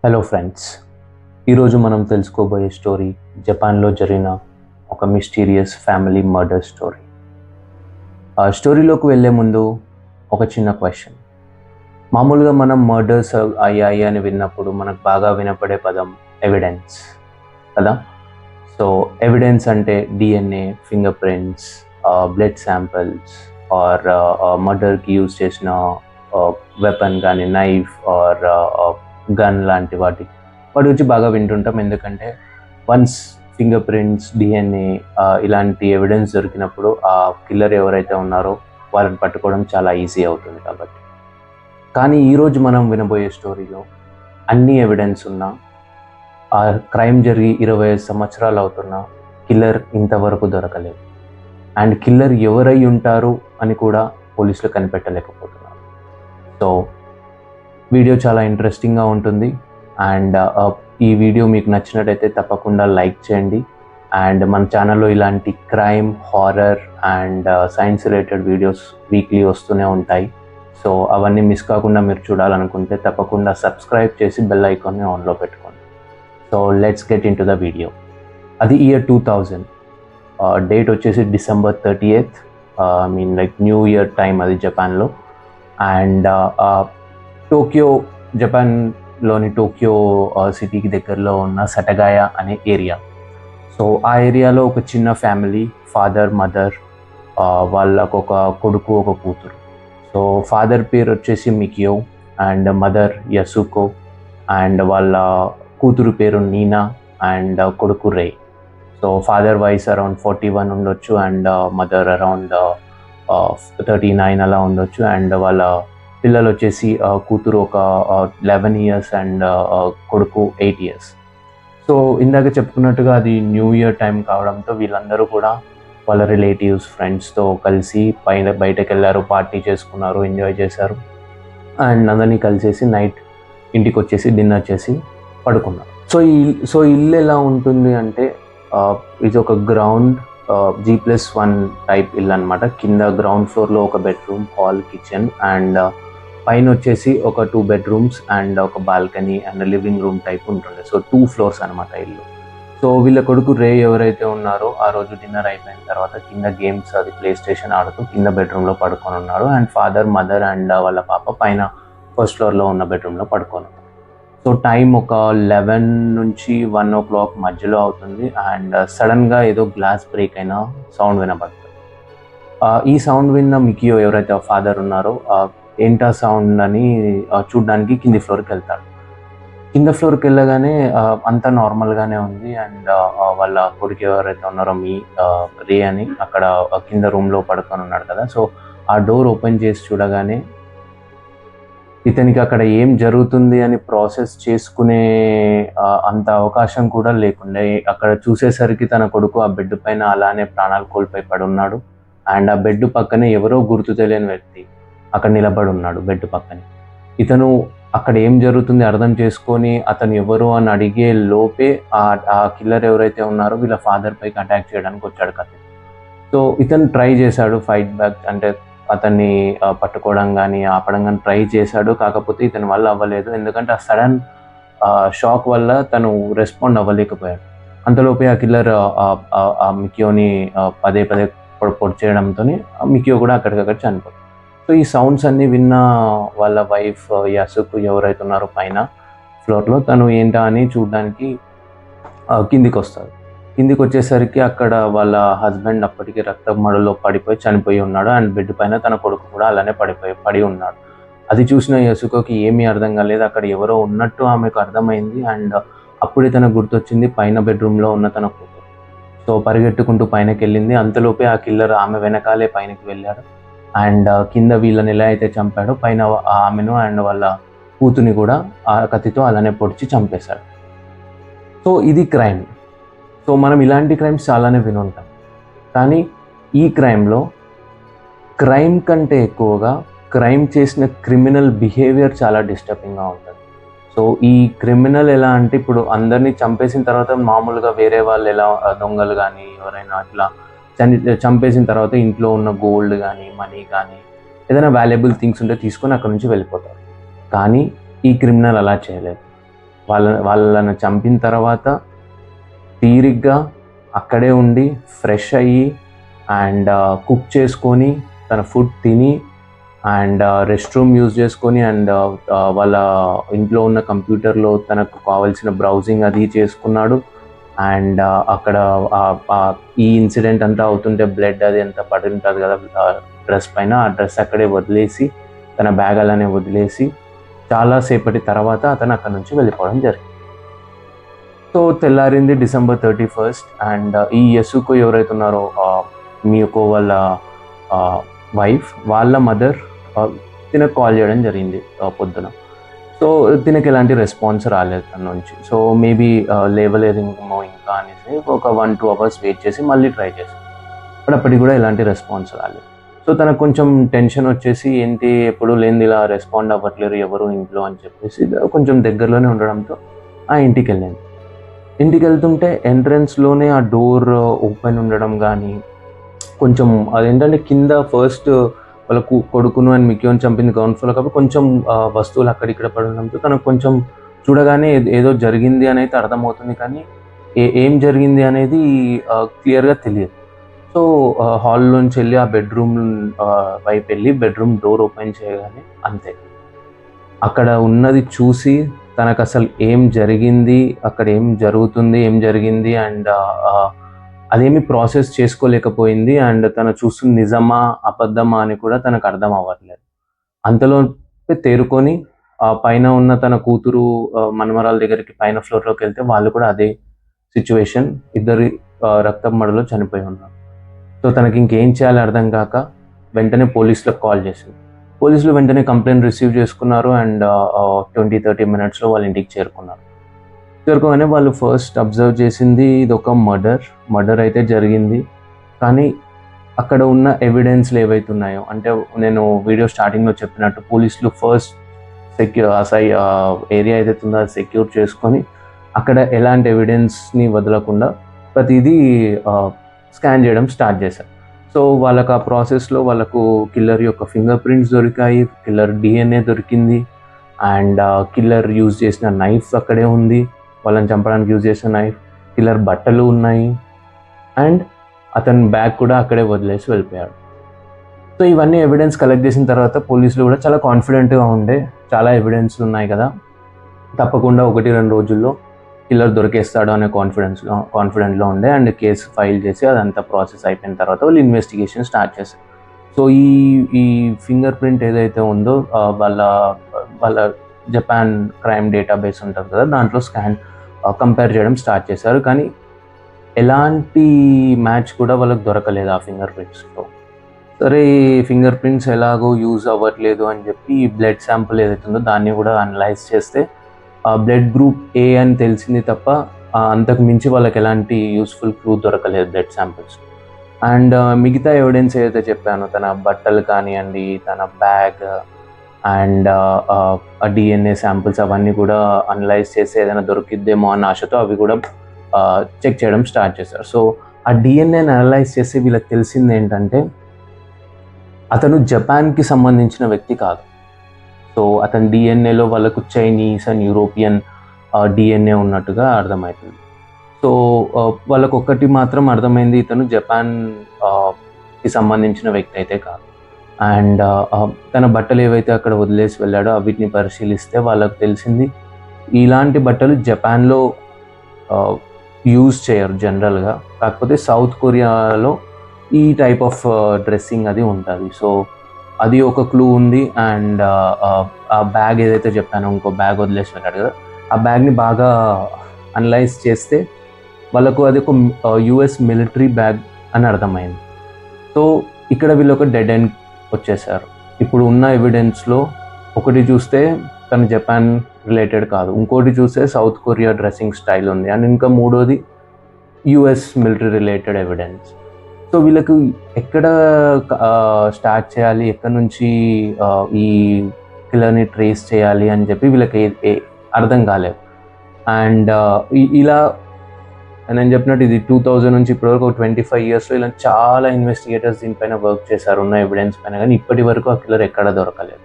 Hello friends, ఈరోజు మనం తెలుసుకోబోయే స్టోరీ జపాన్లో జరిగిన ఒక మిస్టీరియస్ ఫ్యామిలీ మర్డర్ స్టోరీ. ఆ స్టోరీలోకి వెళ్ళే ముందు ఒక చిన్న క్వశ్చన్. మామూలుగా మనం మర్డర్స్ అయ్యాయి అని విన్నప్పుడు మనకు బాగా వినపడే పదం ఎవిడెన్స్ కదా. సో ఎవిడెన్స్ అంటే DNA, fingerprints, blood samples or మర్డర్కి యూజ్ చేసిన వెపన్ కానీ నైఫ్ ఆర్ గన్ లాంటి వాటి గురించి బాగా వింటుంటాం. ఎందుకంటే వన్స్ ఫింగర్ ప్రింట్స్, డిఎన్ఏ ఇలాంటి ఎవిడెన్స్ దొరికినప్పుడు ఆ కిల్లర్ ఎవరైతే ఉన్నారో వాళ్ళని పట్టుకోవడం చాలా ఈజీ అవుతుంది కాబట్టి. కానీ ఈరోజు మనం వినబోయే స్టోరీలో అన్ని ఎవిడెన్స్ ఉన్నా, ఆ క్రైమ్ జరిగి 25 సంవత్సరాలు అవుతున్నా కిల్లర్ ఇంతవరకు దొరకలేదు. అండ్ కిల్లర్ ఎవరై ఉంటారు అని కూడా పోలీసులు కనిపెట్టలేకపోతున్నారు. సో వీడియో చాలా ఇంట్రెస్టింగ్గా ఉంటుంది. అండ్ ఈ వీడియో మీకు నచ్చినట్టయితే తప్పకుండా లైక్ చేయండి. అండ్ మన ఛానల్లో ఇలాంటి crime, horror and science related videos weekly వస్తూనే ఉంటాయి. సో అవన్నీ మిస్ కాకుండా మీరు చూడాలనుకుంటే తప్పకుండా సబ్స్క్రైబ్ చేసి బెల్ ఐకాన్ని ఆన్లో పెట్టుకోండి. So let's get in to the video. అది ఇయర్ 2000, డేట్ వచ్చేసి December 30th. Like new year time అది జపాన్లో. అండ్ టోక్యో, జపాన్లోని టోక్యో సిటీకి దగ్గరలో ఉన్న సటగాయ అనే ఏరియా. సో ఆ ఏరియాలో ఒక చిన్న ఫ్యామిలీ, ఫాదర్, మదర్, వాళ్ళకు ఒక కొడుకు, ఒక కూతురు. సో ఫాదర్ పేరు వచ్చేసి మికియో అండ్ మదర్ యసుకో అండ్ వాళ్ళ కూతురు పేరు నీనా అండ్ కొడుకు రే. సో ఫాదర్ వయసు అరౌండ్ 41 ఉండొచ్చు అండ్ మదర్ అరౌండ్ 39 అలా ఉండొచ్చు. అండ్ వాళ్ళ పిల్లలు వచ్చేసి కూతురు ఒక 11 years అండ్ కొడుకు 8 years. సో ఇందాక చెప్పుకున్నట్టుగా అది న్యూ ఇయర్ టైం కావడంతో వీళ్ళందరూ కూడా వాళ్ళ రిలేటివ్స్, ఫ్రెండ్స్తో కలిసి బయటకు వెళ్ళారు, పార్టీ చేసుకున్నారు, ఎంజాయ్ చేశారు. అండ్ అందరినీ కలిసేసి నైట్ ఇంటికి వచ్చేసి డిన్నర్ చేసి పడుకున్నారు. సో ఇల్లు ఎలా ఉంటుంది అంటే ఇది ఒక గ్రౌండ్ G+1 టైప్ ఇల్లు అనమాట. కింద గ్రౌండ్ ఫ్లోర్లో ఒక బెడ్రూమ్, హాల్, కిచెన్ అండ్ పైన వచ్చేసి ఒక 2 bedrooms అండ్ ఒక balcony and living room type ఉంటుండే. సో 2 floors అనమాట ఇల్లు. సో వీళ్ళ కొడుకు రే ఎవరైతే ఉన్నారో ఆ రోజు డిన్నర్ అయిపోయిన తర్వాత కింద గేమ్స్, అది ప్లే స్టేషన్ ఆడుతూ కింద బెడ్రూమ్లో పడుకొని ఉన్నాడు. అండ్ ఫాదర్, మదర్ అండ్ వాళ్ళ పాప పైన ఫస్ట్ ఫ్లోర్లో ఉన్న బెడ్రూమ్లో పడుకొని ఉన్నారు. సో టైం ఒక 11 నుంచి 1 o'clock మధ్యలో అవుతుంది. అండ్ సడన్గా ఏదో గ్లాస్ బ్రేక్ అయిన సౌండ్ వినబడుతుంది. ఈ సౌండ్ విన్న మికియో ఎవరైతే ఫాదర్ ఉన్నారో ఏంటా సౌండ్ అని చూడడానికి కింది ఫ్లోర్కి వెళ్తాడు. కింద ఫ్లోర్కి వెళ్ళగానే అంతా నార్మల్గానే ఉంది. అండ్ వాళ్ళ కొడుకు ఎవరైతే ఉన్నారో రే అని అక్కడ కింద రూమ్లో పడుకొని ఉన్నాడు కదా. సో ఆ డోర్ ఓపెన్ చేసి చూడగానే ఇతనికి అక్కడ ఏం జరుగుతుంది అని ప్రాసెస్ చేసుకునే అంత అవకాశం కూడా లేకుండా అక్కడ చూసేసరికి తన కొడుకు ఆ బెడ్ పైన అలానే ప్రాణాలు కోల్పోయి పడి ఉన్నాడు. అండ్ ఆ బెడ్ పక్కనే ఎవరో గుర్తు తెలియని వ్యక్తి అక్కడ నిలబడి ఉన్నాడు బెడ్ పక్కనే. ఇతను అక్కడ ఏం జరుగుతుంది అర్థం చేసుకొని అతను ఎవరు అని అడిగే లోపే ఆ కిల్లర్ ఎవరైతే ఉన్నారో వీళ్ళ ఫాదర్ పైకి అటాక్ చేయడానికి వచ్చాడు కత్తి. సో ఇతను ట్రై చేశాడు ఫైట్ బ్యాక్, అంటే అతన్ని పట్టుకోవడం కానీ ఆపడం కానీ ట్రై చేశాడు. కాకపోతే ఇతని వల్ల అవ్వలేదు. ఎందుకంటే ఆ సడన్ షాక్ వల్ల తను రెస్పాండ్ అవ్వలేకపోయాడు. అంతలోపే ఆ కిల్లర్ ఆ మికియోని పదే పదే పొడి చేయడంతో మికియో కూడా అక్కడికక్కడ చనిపోయాడు. సో ఈ సౌండ్స్ అన్నీ విన్న వాళ్ళ వైఫ్ యసుకు ఎవరైతే ఉన్నారో పైన ఫ్లోర్లో, తను ఏంటా అని చూడడానికి కిందికి వస్తారు. కిందికి వచ్చేసరికి అక్కడ వాళ్ళ హస్బెండ్ అప్పటికి రక్తమడులో పడిపోయి చనిపోయి ఉన్నాడు. అండ్ బెడ్ పైన తన కొడుకు కూడా అలానే పడి ఉన్నాడు. అది చూసిన యసుకోకి ఏమీ అర్థం కాలేదు. అక్కడ ఎవరో ఉన్నట్టు ఆమెకు అర్థమైంది. అండ్ అప్పుడే తనకు గుర్తొచ్చింది పైన బెడ్రూమ్లో ఉన్న తన కూతురు. సో పరిగెట్టుకుంటూ పైనకి వెళ్ళింది. అంతలోపే ఆ కిల్లర్ ఆమె వెనకాలే పైనకి వెళ్ళాడు. అండ్ కింద వీళ్ళని ఎలా అయితే చంపాడో పైన ఆమెను అండ్ వాళ్ళ కూతుని కూడా ఆ కత్తితో అలానే పొడిచి చంపేశాడు. సో ఇది క్రైమ్. సో మనం ఇలాంటి క్రైమ్స్ చాలానే వినుంటాం. కానీ ఈ క్రైమ్లో క్రైమ్ కంటే ఎక్కువగా క్రైమ్ చేసిన క్రిమినల్ బిహేవియర్ చాలా డిస్టర్బింగ్గా ఉంటుంది. సో ఈ క్రిమినల్ ఎలా అంటే ఇప్పుడు అందరినీ చంపేసిన తర్వాత మామూలుగా వేరే వాళ్ళు ఎలా దొంగలు కానీ ఎవరైనా అట్లా చంపేసిన తర్వాత ఇంట్లో ఉన్న గోల్డ్ కానీ మనీ కానీ ఏదైనా వాల్యుబుల్ థింగ్స్ ఉంటే తీసుకొని అక్కడ నుంచి వెళ్ళిపోతారు. కానీ ఈ క్రిమినల్ అలా చేయలేదు. వాళ్ళని చంపిన తర్వాత తీరిగ్గా అక్కడే ఉండి ఫ్రెష్ అయ్యి అండ్ కుక్ చేసుకొని తన ఫుడ్ తిని అండ్ రెస్ట్ రూమ్ యూజ్ చేసుకొని అండ్ వాళ్ళ ఇంట్లో ఉన్న కంప్యూటర్లో తనకు కావాల్సిన బ్రౌజింగ్ అది చేసుకున్నాడు. అండ్ అక్కడ ఈ ఇన్సిడెంట్ అంతా అవుతుంటే బ్లడ్ అది ఎంత పడి ఉంటుంది కదా డ్రెస్ పైన, ఆ డ్రెస్ అక్కడే వదిలేసి తన బ్యాగ్ అలానే వదిలేసి చాలాసేపటి తర్వాత అతను అక్కడ నుంచి వెళ్ళిపోవడం జరిగింది. సో తెల్లారింది December 31 అండ్ ఈ యసుకో ఎవరైతే ఉన్నారో మియుకో వాళ్ళ వైఫ్, వాళ్ళ మదర్ తినకు కాల్ చేయడం జరిగింది పొద్దున. సో తినకి ఎలాంటి రెస్పాన్స్ రాలేదు తన నుంచి. సో మేబీ లేవలేదు ఇంకా అనేసి ఒక 1-2 అవర్స్ వెయిట్ చేసి మళ్ళీ ట్రై చేశాను. బట్ అప్పటికి కూడా ఎలాంటి రెస్పాన్స్ రాలేదు. సో తనకు కొంచెం టెన్షన్ వచ్చేసి ఏంటి ఎప్పుడు లేనిది ఇలా రెస్పాండ్ అవ్వట్లేరు ఎవరు ఇంట్లో అని చెప్పేసి కొంచెం దగ్గరలోనే ఉండడంతో ఆ ఇంటికి వెళ్ళింది. ఇంటికి వెళ్తుంటే ఎంట్రన్స్లోనే ఆ డోర్ ఓపెన్ ఉండడం కానీ, కొంచెం అదేంటంటే కింద ఫస్ట్ వాళ్ళ కొడుకును అండ్ మిక్యూని చంపింది గ్రౌండ్ ఫ్లోర్ కాబట్టి కొంచెం వస్తువులు అక్కడిక్కడ పడడంతో తనకు కొంచెం చూడగానే ఏదో జరిగింది అని అయితే అర్థమవుతుంది, కానీ ఏం జరిగింది అనేది క్లియర్గా తెలియదు. సో హాల్లోంచి వెళ్ళి ఆ బెడ్రూమ్ వైపు వెళ్ళి బెడ్రూమ్ డోర్ ఓపెన్ చేయగానే అంతే, అక్కడ ఉన్నది చూసి తనకు అసలు ఏం జరిగింది, అక్కడ ఏం జరుగుతుంది, ఏం జరిగింది అండ్ అదేమి ప్రాసెస్ చేసుకోలేకపోయింది. అండ్ తను చూస్తుంది నిజమా అబద్ధమా అని కూడా తనకు అర్థం అవ్వట్లేదు. అంతలో తేరుకొని పైన ఉన్న తన కూతురు మనమరాల దగ్గరికి పైన ఫ్లోర్లోకి వెళ్తే వాళ్ళు కూడా అదే సిచ్యువేషన్, ఇద్దరి రక్తం మడులో చనిపోయి ఉన్నారు. సో తనకి ఇంకేం చేయాలో అర్థం కాక వెంటనే పోలీసులకు కాల్ చేసింది. పోలీసులు వెంటనే కంప్లైంట్ రిసీవ్ చేసుకున్నారు అండ్ 20-30 మినిట్స్లో వాళ్ళ ఇంటికి చేరుకోగానే వాళ్ళు ఫస్ట్ అబ్జర్వ్ చేసింది ఇది ఒక మర్డర్ అయితే జరిగింది. కానీ అక్కడ ఉన్న ఎవిడెన్స్లు ఏవైతే ఉన్నాయో, అంటే నేను వీడియో స్టార్టింగ్లో చెప్పినట్టు పోలీసులు ఫస్ట్ ఏరియా ఏదైతే ఉందో అది సెక్యూర్ చేసుకొని అక్కడ ఎలాంటి ఎవిడెన్స్ని వదలకుండా ప్రతిదీ స్కాన్ చేయడం స్టార్ట్ చేశారు. సో వాళ్ళకు ఆ ప్రాసెస్లో వాళ్ళకు కిల్లర్ యొక్క ఫింగర్ ప్రింట్స్ దొరికాయి, కిల్లర్ DNA దొరికింది అండ్ కిల్లర్ యూజ్ చేసిన నైఫ్ అక్కడే ఉంది, వాళ్ళని చంపడానికి యూజ్ చేసిన నైఫ్, కిల్లర్ బట్టలు ఉన్నాయి అండ్ అతని బ్యాగ్ కూడా అక్కడే వదిలేసి వెళ్ళిపోయాడు. సో ఇవన్నీ ఎవిడెన్స్ కలెక్ట్ చేసిన తర్వాత పోలీసులు కూడా చాలా కాన్ఫిడెంట్గా ఉండే, చాలా ఎవిడెన్స్లు ఉన్నాయి కదా తప్పకుండా 1-2 రోజుల్లో కిల్లర్ దొరికేస్తాడు అనే కాన్ఫిడెంట్లో ఉండే అండ్ కేసు ఫైల్ చేసి అదంతా ప్రాసెస్ అయిపోయిన తర్వాత వాళ్ళు ఇన్వెస్టిగేషన్ స్టార్ట్ చేశారు. సో ఈ ఫింగర్ ప్రింట్ ఏదైతే ఉందో వాళ్ళ జపాన్ క్రైమ్ డేటాబేస్ ఉంటుంది కదా దాంట్లో కంపేర్ చేయడం స్టార్ట్ చేశారు, కానీ ఎలాంటి మ్యాచ్ కూడా వాళ్ళకి దొరకలేదు ఆ ఫింగర్ ప్రింట్స్లో. సరే ఫింగర్ ప్రింట్స్ ఎలాగో యూజ్ అవ్వట్లేదు అని చెప్పి బ్లడ్ శాంపుల్ ఏదైతే ఉందో దాన్ని కూడా అనలైజ్ చేస్తే బ్లడ్ గ్రూప్ A అని తెలిసింది తప్ప అంతకు మించి వాళ్ళకి ఎలాంటి యూస్ఫుల్ క్లూ దొరకలేదు బ్లడ్ శాంపిల్స్. అండ్ మిగతా ఎవిడెన్స్ ఏదైతే చెప్పానో తన బట్టలు కానివ్వండి, తన బ్యాగ్ అండ్ DNA శాంపిల్స్ అవన్నీ కూడా అనలైజ్ చేసి ఏదైనా దొరికిద్దేమో అన్న ఆశతో అవి కూడా చెక్ చేయడం స్టార్ట్ చేశారు. సో ఆ DNAని అనలైజ్ చేసి వీళ్ళకి తెలిసింది ఏంటంటే అతను జపాన్కి సంబంధించిన వ్యక్తి కాదు. సో అతని DNAలో వాళ్ళకు చైనీస్ అండ్ యూరోపియన్ DNA ఉన్నట్టుగా అర్థమవుతుంది. సో వాళ్ళకు ఒక్కటి మాత్రం అర్థమైంది, ఇతను జపాన్కి సంబంధించిన వ్యక్తి అయితే కాదు. అండ్ తన బట్టలు ఏవైతే అక్కడ వదిలేసి వెళ్ళాడో వీటిని పరిశీలిస్తే వాళ్ళకు తెలిసింది ఇలాంటి బట్టలు జపాన్లో యూజ్ చేయరు జనరల్గా, కాకపోతే సౌత్ కొరియాలో ఈ టైప్ ఆఫ్ డ్రెస్సింగ్ అది ఉంటుంది. సో అది ఒక క్లూ ఉంది. అండ్ ఆ బ్యాగ్ ఏదైతే చెప్పానో ఇంకో బ్యాగ్ వదిలేసి వెళ్ళాడు కదా, ఆ బ్యాగ్ని బాగా అనలైజ్ చేస్తే వాళ్ళకు అది ఒక US మిలిటరీ బ్యాగ్ అని అర్థమైంది. సో ఇక్కడ వీళ్ళు ఒక డెడ్ ఎండ్ వచ్చేసారు. ఇప్పుడు ఉన్న ఎవిడెన్స్లో ఒకటి చూస్తే తను జపాన్ రిలేటెడ్ కాదు, ఇంకోటి చూస్తే సౌత్ కొరియా డ్రెస్సింగ్ స్టైల్ ఉంది అండ్ ఇంకా మూడోది US military related evidence. So వీళ్ళకు ఎక్కడ స్టార్ట్ చేయాలి, ఎక్కడి నుంచి ఈ కిల్లర్ని ట్రేస్ చేయాలి అని చెప్పి వీళ్ళకి అర్థం కాలేదు. అండ్ ఇలా నేను చెప్పినట్టు ఇది 2000 నుంచి ఇప్పటివరకు 25 yearsలో ఇలా చాలా ఇన్వెస్టిగేటర్స్ దీనిపైన వర్క్ చేశారు ఉన్న ఎవిడెన్స్ పైన, కానీ ఇప్పటి వరకు ఆ కిల్లర్ ఎక్కడ దొరకలేదు.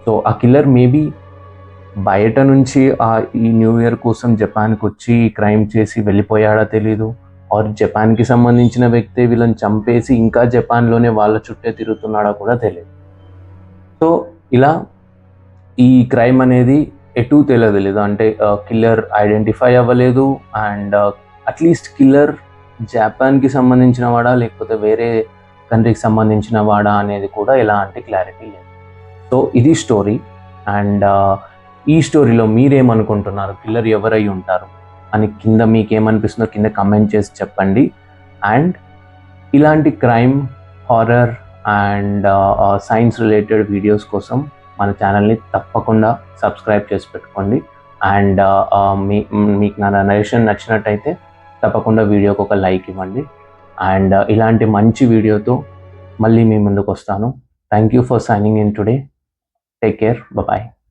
సో ఆ కిల్లర్ మేబీ బయట నుంచి ఈ న్యూ ఇయర్ కోసం జపాన్కి వచ్చి క్రైమ్ చేసి వెళ్ళిపోయాడా తెలీదు, ఆర్ జపాన్కి సంబంధించిన వ్యక్తే వీళ్ళని చంపేసి ఇంకా జపాన్లోనే వాళ్ళ చుట్టే తిరుగుతున్నాడా కూడా తెలియదు. సో ఇలా ఈ క్రైమ్ అనేది ఎటూ తెలియదు. అంటే కిల్లర్ ఐడెంటిఫై అవ్వలేదు, అండ్ అట్లీస్ట్ కిల్లర్ జపాన్కి సంబంధించిన వాడా లేకపోతే వేరే కంట్రీకి సంబంధించిన వాడా అనేది కూడా ఎలాంటి క్లారిటీ లేదు. సో ఇది స్టోరీ. అండ్ ఈ స్టోరీలో మీరేమనుకుంటున్నారు, కిల్లర్ ఎవరై ఉంటారు అని కింద మీకేమనిపిస్తుందో కింద కమెంట్ చేసి చెప్పండి. అండ్ ఇలాంటి crime, horror and science related videos కోసం మన ఛానల్ని తప్పకుండా సబ్స్క్రైబ్ చేసి పెట్టుకోండి. అండ్ మీకు నా నరేషన్ నచ్చినట్టయితే తప్పకుండా వీడియోకి ఒక లైక్ ఇవ్వండి. అండ్ ఇలాంటి మంచి వీడియోతో మళ్ళీ మీ ముందుకు వస్తాను. Thank you for signing in today. Take care. Bye.